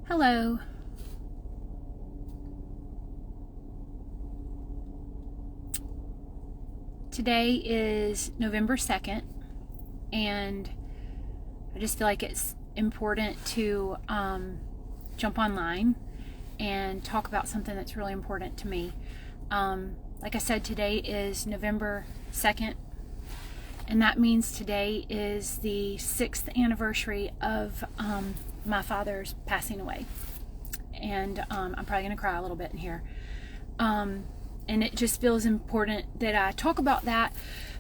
Hello. Today is November 2nd, and I just feel like it's important to jump online and talk about something that's really important to me. Like I said, today is November 2nd, and that means today is the 6th anniversary of my father's passing away. And I'm probably going to cry a little bit in here. And it just feels important that I talk about that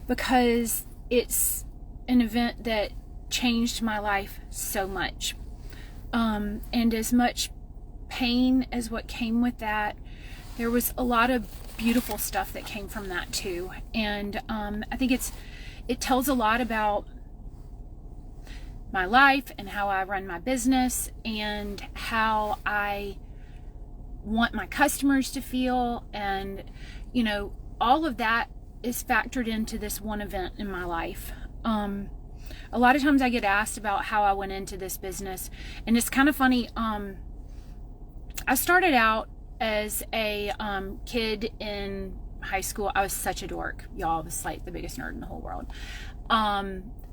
because it's an event that changed my life so much. And as much pain as what came with that, there was a lot of beautiful stuff that came from that too. And I think it tells a lot about my life and how I run my business and how I want my customers to feel, and all of that is factored into this one event in my life. A lot of times I get asked about how I went into this business, and it's kind of funny. I started out as a kid in high school. I was such a dork, y'all. I was like the biggest nerd in the whole world.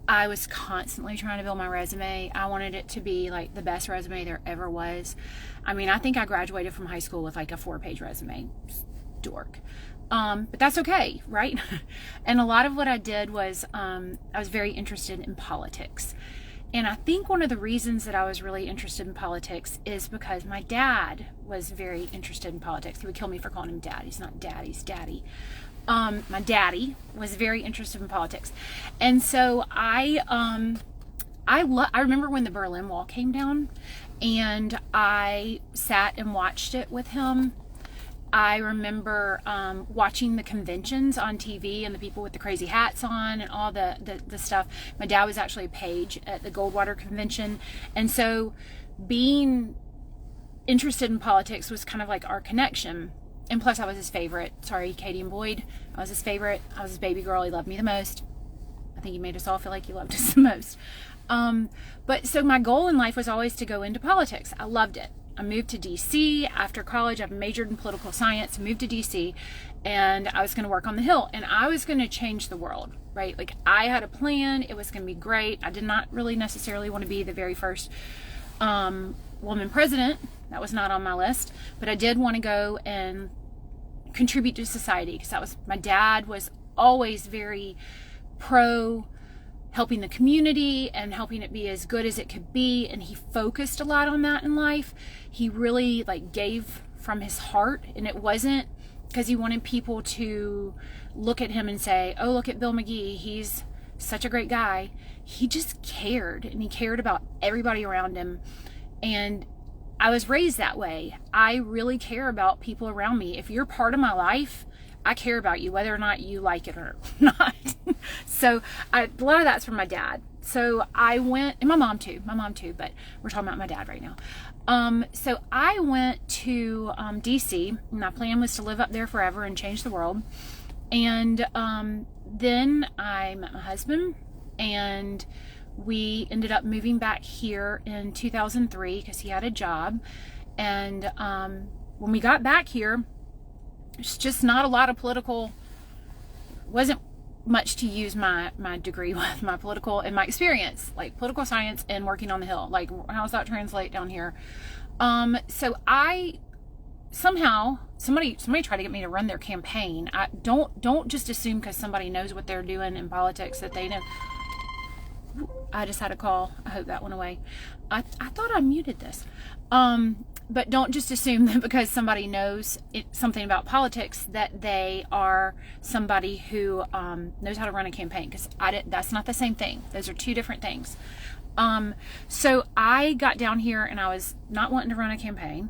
I was constantly trying to build my resume. I wanted it to be like the best resume there ever was. I mean, I think I graduated from high school with like a 4-page resume. Dork. But that's okay, right? And a lot of what I did was I was very interested in politics. And I think one of the reasons that I was really interested in politics is because my dad was very interested in politics. He would kill me for calling him dad. He's not dad, he's daddy. My daddy was very interested in politics. And so I remember when the Berlin Wall came down, and I sat and watched it with him. I remember watching the conventions on TV and the people with the crazy hats on and all the stuff. My dad was actually a page at the Goldwater convention. And so being interested in politics was kind of like our connection. And plus I was his favorite. Sorry, Katie and Boyd. I was his favorite. I was his baby girl. He loved me the most. I think he made us all feel like he loved us the most. But so my goal in life was always to go into politics. I loved it. I moved to DC after college. I majored in political science, moved to DC, and I was going to work on the Hill, and I was going to change the world, right? Like, I had a plan. It was going to be great. I did not really necessarily want to be the very first woman president. That was not on my list, but I did want to go and contribute to society, because my dad was always very pro helping the community and helping it be as good as it could be, and he focused a lot on that in life. He really gave from his heart, and it wasn't because he wanted people to look at him and say, oh, look at Bill McGee, he's such a great guy. He just cared, and he cared about everybody around him. And I was raised that way. I really care about people around me. If you're part of my life, I care about you, whether or not you like it or not. So a lot of that's from my dad. So I went, and my mom too, but we're talking about my dad right now. So I went to DC. My plan was to live up there forever and change the world. And then I met my husband, and we ended up moving back here in 2003 because he had a job. And when we got back here, it's just not a lot of wasn't much to use my degree with, my political and my experience, like political science and working on the Hill. Like, how does that translate down here? So I somehow, somebody tried to get me to run their campaign. Don't just assume because somebody knows what they're doing in politics that they know. I just had a call. I hope that went away. I thought I muted this. But don't just assume that because somebody knows something about politics that they are somebody who knows how to run a campaign, because that's not the same thing. Those are two different things. So I got down here, and I was not wanting to run a campaign,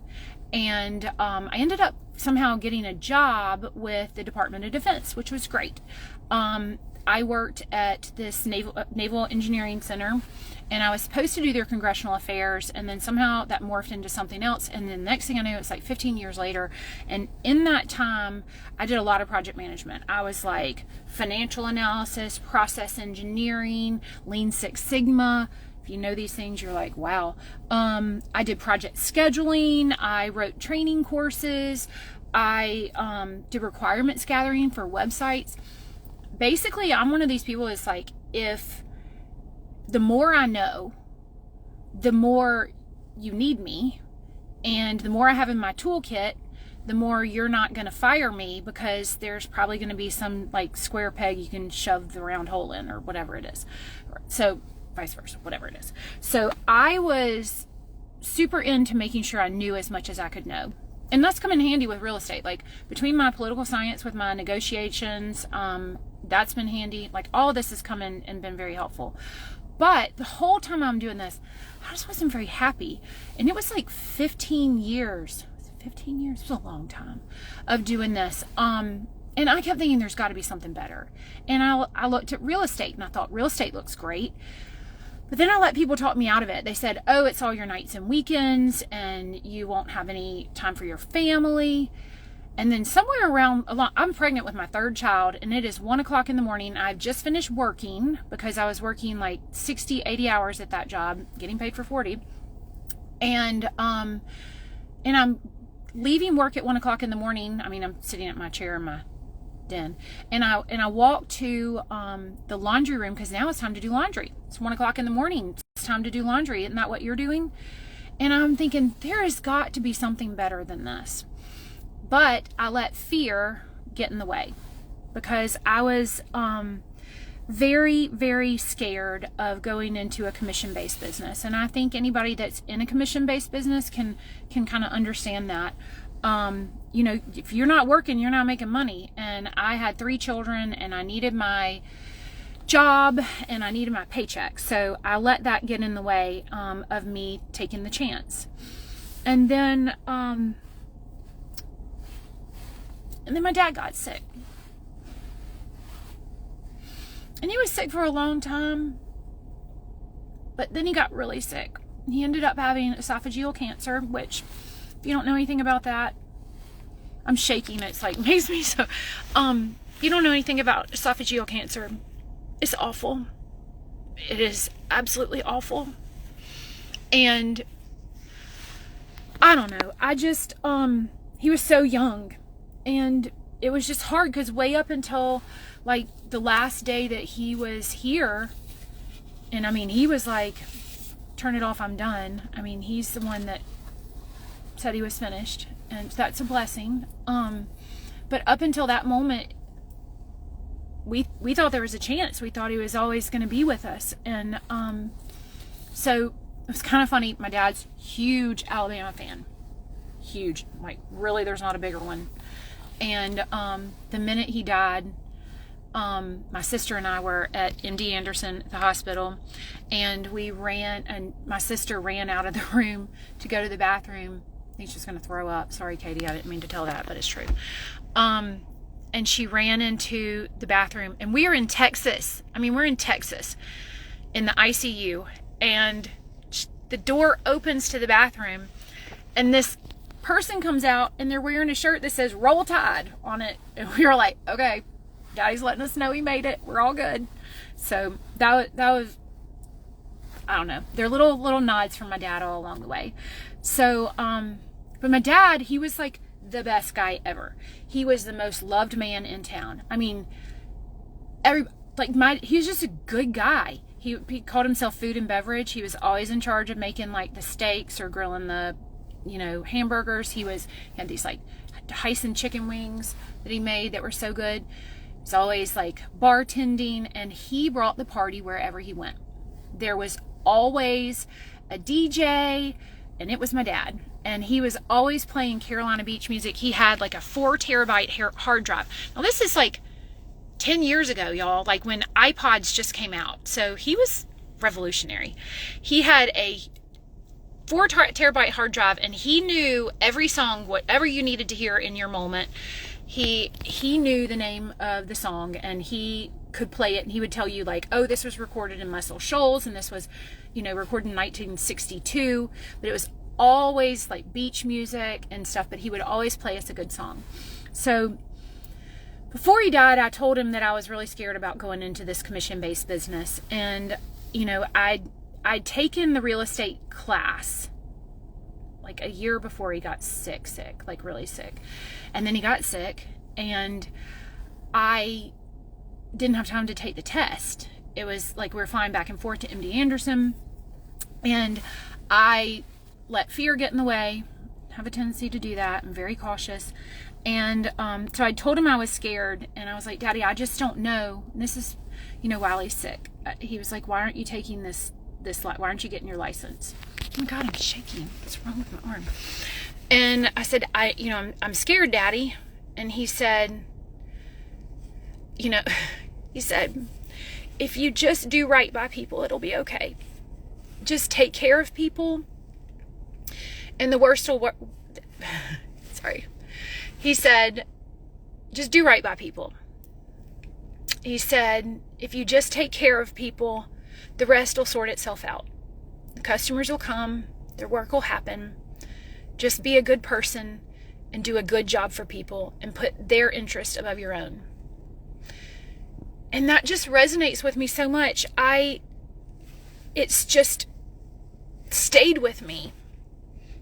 and I ended up somehow getting a job with the Department of Defense, which was great. I worked at this Naval Engineering Center, and I was supposed to do their congressional affairs, and then somehow that morphed into something else. And then the next thing I knew, it's like 15 years later. And in that time, I did a lot of project management. I was like financial analysis, process engineering, Lean Six Sigma, If you know these things, you're like, wow. I did project scheduling. I wrote training courses. I did requirements gathering for websites. Basically, I'm one of these people that's like, if the more I know, the more you need me, and the more I have in my toolkit, the more you're not going to fire me, because there's probably going to be some like square peg you can shove the round hole in, or whatever it is. So vice versa, whatever it is. So I was super into making sure I knew as much as I could know. And that's come in handy with real estate. Like between my political science with my negotiations, that's been handy. Like all of this has come in and been very helpful. But the whole time I'm doing this, I just wasn't very happy. And it was like 15 years. 15 years? It was a long time of doing this. And I kept thinking there's got to be something better. And I looked at real estate and I thought real estate looks great. But then I let people talk me out of it. They said, oh, it's all your nights and weekends and you won't have any time for your family. And then somewhere around, I'm pregnant with my third child, and it is 1 o'clock in the morning. I've just finished working because I was working like 60, 80 hours at that job, getting paid for 40. And I'm leaving work at 1 o'clock in the morning. I mean, I'm sitting at my chair in my den, and I walk to the laundry room because now it's time to do laundry. It's 1 o'clock in the morning. It's time to do laundry. Isn't that what you're doing? And I'm thinking there has got to be something better than this. But I let fear get in the way because I was very, very scared of going into a commission-based business. And I think anybody that's in a commission-based business can kind of understand that. You know, if you're not working, you're not making money. And I had 3 children and I needed my job and I needed my paycheck. So I let that get in the way of me taking the chance. And then my dad got sick. And he was sick for a long time. But then he got really sick. He ended up having esophageal cancer, which, if you don't know anything about that, I'm shaking. It's like, makes me so. If you don't know anything about esophageal cancer, it's awful. It is absolutely awful. And I don't know. I just, he was so young. And it was just hard because way up until like the last day that he was here, and I mean, he was like, turn it off, I'm done. I mean, he's the one that said he was finished, and that's a blessing. But up until that moment, we thought there was a chance. We thought he was always going to be with us. And so it was kind of funny. My dad's huge Alabama fan. Huge. Like, really, there's not a bigger one. And the minute he died, my sister and I were at MD Anderson at the hospital, and my sister ran out of the room to go to the bathroom. I think she's going to throw up. Sorry, Katie, I didn't mean to tell that, but it's true. And she ran into the bathroom, and we are in Texas. I mean, we're in Texas in the ICU, and the door opens to the bathroom, and this person comes out, and they're wearing a shirt that says Roll Tide on it. And we were like, okay, Daddy's letting us know he made it. We're all good. So that was, I don't know. They're little nods from my dad all along the way. So, but my dad, he was like the best guy ever. He was the most loved man in town. I mean, he was just a good guy. He called himself food and beverage. He was always in charge of making like the steaks or grilling the, hamburgers. He had these like Tyson chicken wings that he made that were so good. He's always like bartending, and he brought the party wherever he went. There was always a DJ, and it was my dad. And he was always playing Carolina Beach music. He had like a 4 terabyte hard drive. Now this is like 10 years ago, y'all, like when iPods just came out. So he was revolutionary. He had a 4 terabyte hard drive, and he knew every song, whatever you needed to hear in your moment. He knew the name of the song, and he could play it, and he would tell you like, oh, this was recorded in Muscle Shoals, and this was, recorded in 1962, but it was always like beach music and stuff, but he would always play us a good song. So before he died, I told him that I was really scared about going into this commission-based business, and I'd taken the real estate class like a year before he got sick, like really sick. And then he got sick, and I didn't have time to take the test. It was like we were flying back and forth to MD Anderson, and I let fear get in the way. Have a tendency to do that. I'm very cautious. And so I told him I was scared, and I was like, Daddy, I just don't know. And this is, while he's sick. He was like, why aren't you taking this, why aren't you getting your license? Oh my God, I'm shaking. What's wrong with my arm? And I said, I'm scared, Daddy. And he said, if you just do right by people, it'll be okay. Just take care of people, and the worst will work. Sorry. He said, just do right by people. He said, if you just take care of people, the rest will sort itself out. The customers will come, their work will happen. Just be a good person and do a good job for people and put their interest above your own. And that just resonates with me so much. It's just stayed with me,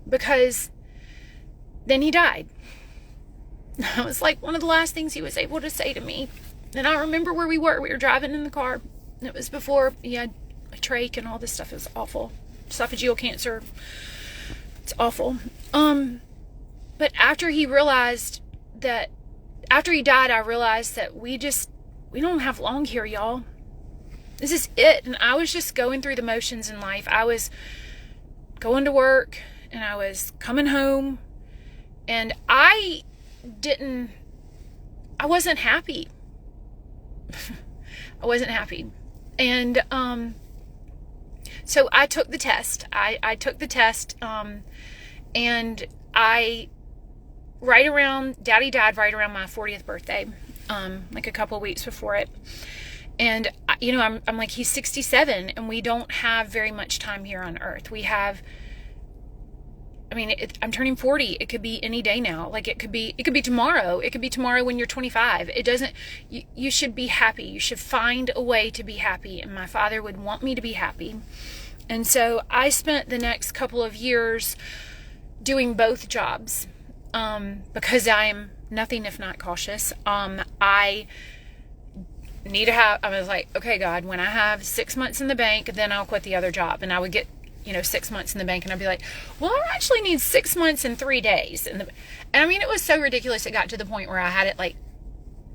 because then he died. That was like one of the last things he was able to say to me. And I remember where we were. We were driving in the car. It was before he had a trach and all this stuff. It was awful. Esophageal cancer. It's awful. But after he died, I realized that we don't have long here, y'all. This is it. And I was just going through the motions in life. I was going to work, and I was coming home, and I wasn't happy. I wasn't happy. And so I took the test. I took the test, and Daddy died right around my 40th birthday, like a couple of weeks before it. And I'm like, he's 67, and we don't have very much time here on earth. I'm turning 40. It could be any day now. Like it could be tomorrow. It could be tomorrow when you're 25. You should be happy. You should find a way to be happy. And my father would want me to be happy. And so I spent the next couple of years doing both jobs, because I'm nothing if not cautious. I was like, okay, God, when I have 6 months in the bank, then I'll quit the other job. And I would get 6 months in the bank, and I'd be like, well, I actually need 6 months and 3 days. And it was so ridiculous. It got to the point where I had it like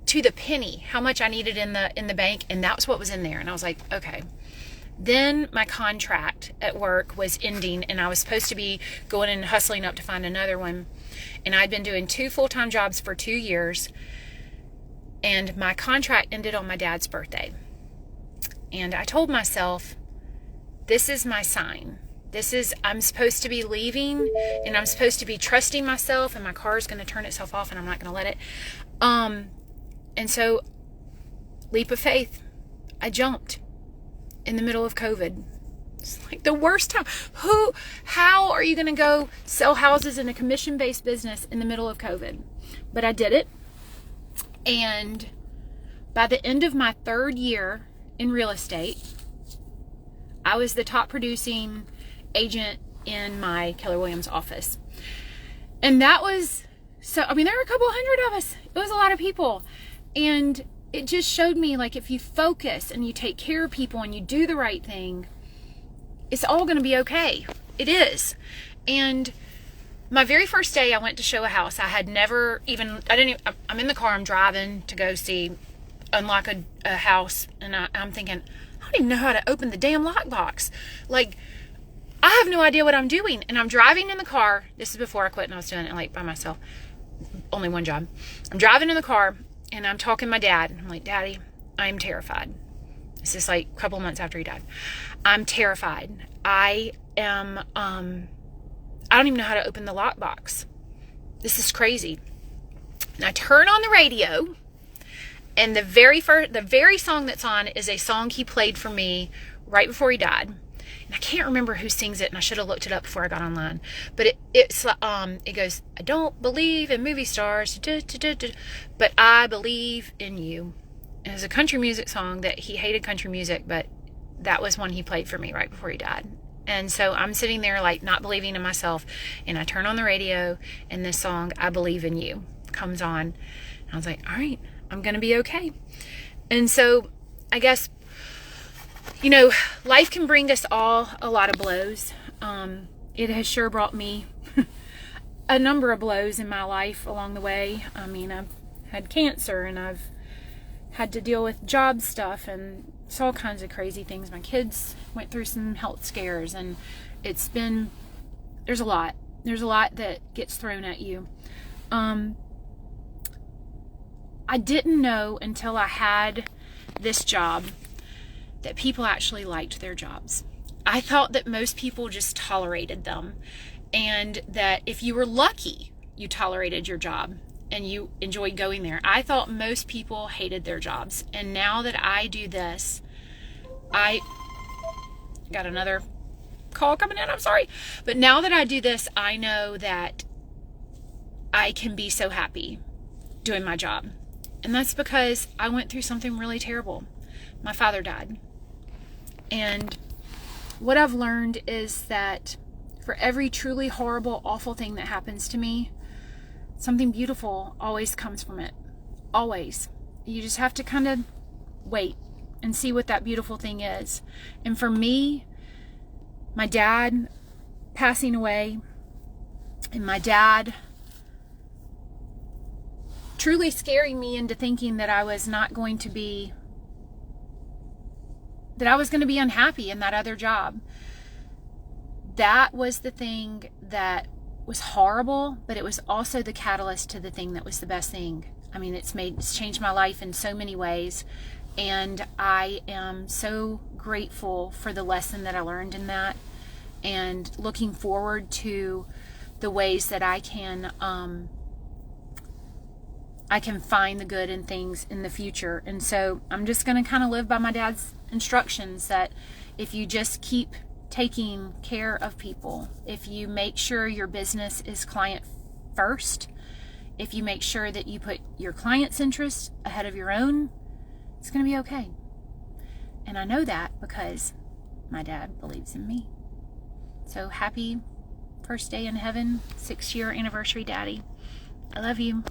to the penny how much I needed in the bank, and that's what was in there. And I was like, okay. Then my contract at work was ending, and I was supposed to be going and hustling up to find another one. And I'd been doing 2 full-time jobs for 2 years, and my contract ended on my dad's birthday. And I told myself, this is my sign. I'm supposed to be leaving, and I'm supposed to be trusting myself, and my car is going to turn itself off, and I'm not going to let it. And so, leap of faith, I jumped in the middle of COVID. It's like the worst time. How are you going to go sell houses in a commission-based business in the middle of COVID? But I did it. And by the end of my 3rd year in real estate, I was the top producing agent in my Keller Williams office. And that was there were a couple hundred of us. It was a lot of people. And it just showed me, like, if you focus and you take care of people and you do the right thing, it's all going to be okay. It is. And my very first day I went to show a house. I'm in the car, I'm driving to go unlock a house. And I'm thinking, I don't even know how to open the damn lockbox. Like, I have no idea what I'm doing. And I'm driving in the car. This is before I quit, and I was doing it like by myself. Only one job. I'm driving in the car, and I'm talking to my dad. I'm like, Daddy, I'm terrified. This is like a couple months after he died. I'm terrified. I don't even know how to open the lockbox. This is crazy. And I turn on the radio, and the very song that's on is a song he played for me right before he died. And I can't remember who sings it, and I should have looked it up before I got online. But it goes, I don't believe in movie stars, but I believe in you. And it's a country music song that he hated country music, but that was one he played for me right before he died. And so I'm sitting there like not believing in myself, and I turn on the radio and this song, I Believe in You, comes on. And I was like, all right, I'm going to be okay. And so I guess, you know, life can bring us all a lot of blows. It has sure brought me a number of blows in my life along the way. I mean, I've had cancer, and I've had to deal with job stuff, and it's all kinds of crazy things. My kids went through some health scares, and there's a lot that gets thrown at you. I didn't know until I had this job that people actually liked their jobs. I thought that most people just tolerated them, and that if you were lucky, you tolerated your job and you enjoyed going there. I thought most people hated their jobs. And now that I do this, I got another call coming in, I'm sorry. But now that I do this, I know that I can be so happy doing my job. And that's because I went through something really terrible. My father died. And what I've learned is that for every truly horrible, awful thing that happens to me, something beautiful always comes from it. Always. You just have to kind of wait and see what that beautiful thing is. And for me, my dad passing away, and my dad truly scaring me into thinking that I was going to be unhappy in that other job. That was the thing that was horrible, but it was also the catalyst to the thing that was the best thing. I mean, it's changed my life in so many ways, and I am so grateful for the lesson that I learned in that, and looking forward to the ways that I can find the good in things in the future. And so I'm just going to kind of live by my dad's instructions that if you just keep taking care of people, if you make sure your business is client first, if you make sure that you put your client's interest ahead of your own, it's going to be okay. And I know that because my dad believes in me. So happy first day in heaven, 6-year anniversary, Daddy. I love you.